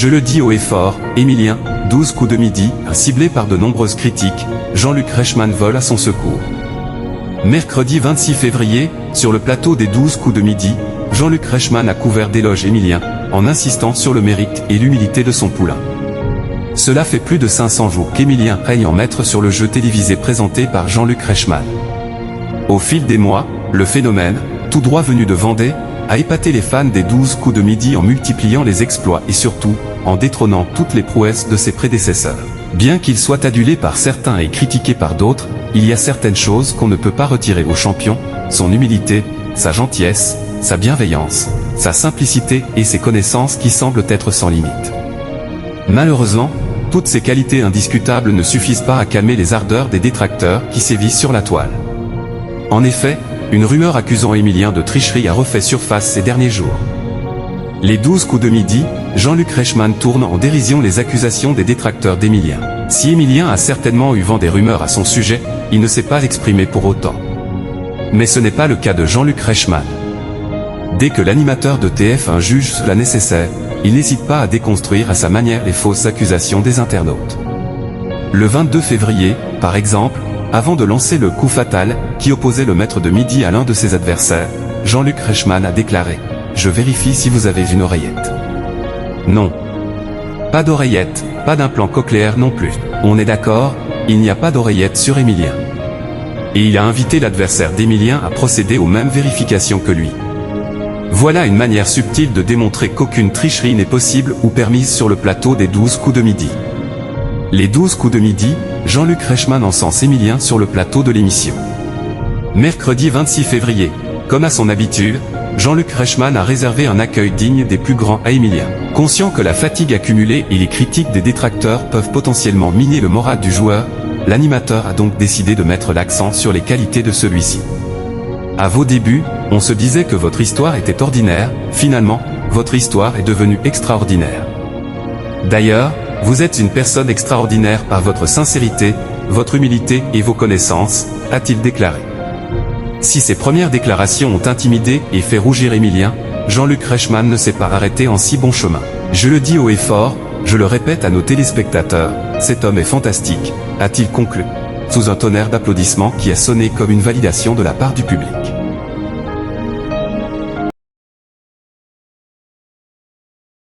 Je le dis haut et fort, Émilien, 12 coups de midi, ciblé par de nombreuses critiques, Jean-Luc Reichmann vole à son secours. Mercredi 26 février, sur le plateau des 12 coups de midi, Jean-Luc Reichmann a couvert d'éloges Émilien, en insistant sur le mérite et l'humilité de son poulain. Cela fait plus de 500 jours qu'Émilien règne en maître sur le jeu télévisé présenté par Jean-Luc Reichmann. Au fil des mois, le phénomène, tout droit venu de Vendée, a épaté les fans des 12 coups de midi en multipliant les exploits et surtout, en détrônant toutes les prouesses de ses prédécesseurs. Bien qu'il soit adulé par certains et critiqué par d'autres, il y a certaines choses qu'on ne peut pas retirer au champion, son humilité, sa gentillesse, sa bienveillance, sa simplicité et ses connaissances qui semblent être sans limite. Malheureusement, toutes ces qualités indiscutables ne suffisent pas à calmer les ardeurs des détracteurs qui sévissent sur la toile. En effet, une rumeur accusant Émilien de tricherie a refait surface ces derniers jours. Les 12 coups de midi, Jean-Luc Reichmann tourne en dérision les accusations des détracteurs d'Émilien. Si Émilien a certainement eu vent des rumeurs à son sujet, il ne s'est pas exprimé pour autant. Mais ce n'est pas le cas de Jean-Luc Reichmann. Dès que l'animateur de TF1 juge cela nécessaire, il n'hésite pas à déconstruire à sa manière les fausses accusations des internautes. Le 22 février, par exemple, avant de lancer le coup fatal, qui opposait le maître de midi à l'un de ses adversaires, Jean-Luc Reichmann a déclaré « Je vérifie si vous avez une oreillette. » Non. Pas d'oreillette, pas d'implant cochléaire non plus. On est d'accord, il n'y a pas d'oreillette sur Émilien. Et il a invité l'adversaire d'Émilien à procéder aux mêmes vérifications que lui. Voilà une manière subtile de démontrer qu'aucune tricherie n'est possible ou permise sur le plateau des 12 coups de midi. Les 12 coups de midi, Jean-Luc Reichmann encense Émilien sur le plateau de l'émission. Mercredi 26 février, comme à son habitude, Jean-Luc Reichmann a réservé un accueil digne des plus grands à Émilien. Conscient que la fatigue accumulée et les critiques des détracteurs peuvent potentiellement miner le moral du joueur, l'animateur a donc décidé de mettre l'accent sur les qualités de celui-ci. À vos débuts, on se disait que votre histoire était ordinaire, finalement, votre histoire est devenue extraordinaire. D'ailleurs, vous êtes une personne extraordinaire par votre sincérité, votre humilité et vos connaissances, a-t-il déclaré. Si ces premières déclarations ont intimidé et fait rougir Émilien, Jean-Luc Reichmann ne s'est pas arrêté en si bon chemin. Je le dis haut et fort, je le répète à nos téléspectateurs, cet homme est fantastique, a-t-il conclu, sous un tonnerre d'applaudissements qui a sonné comme une validation de la part du public.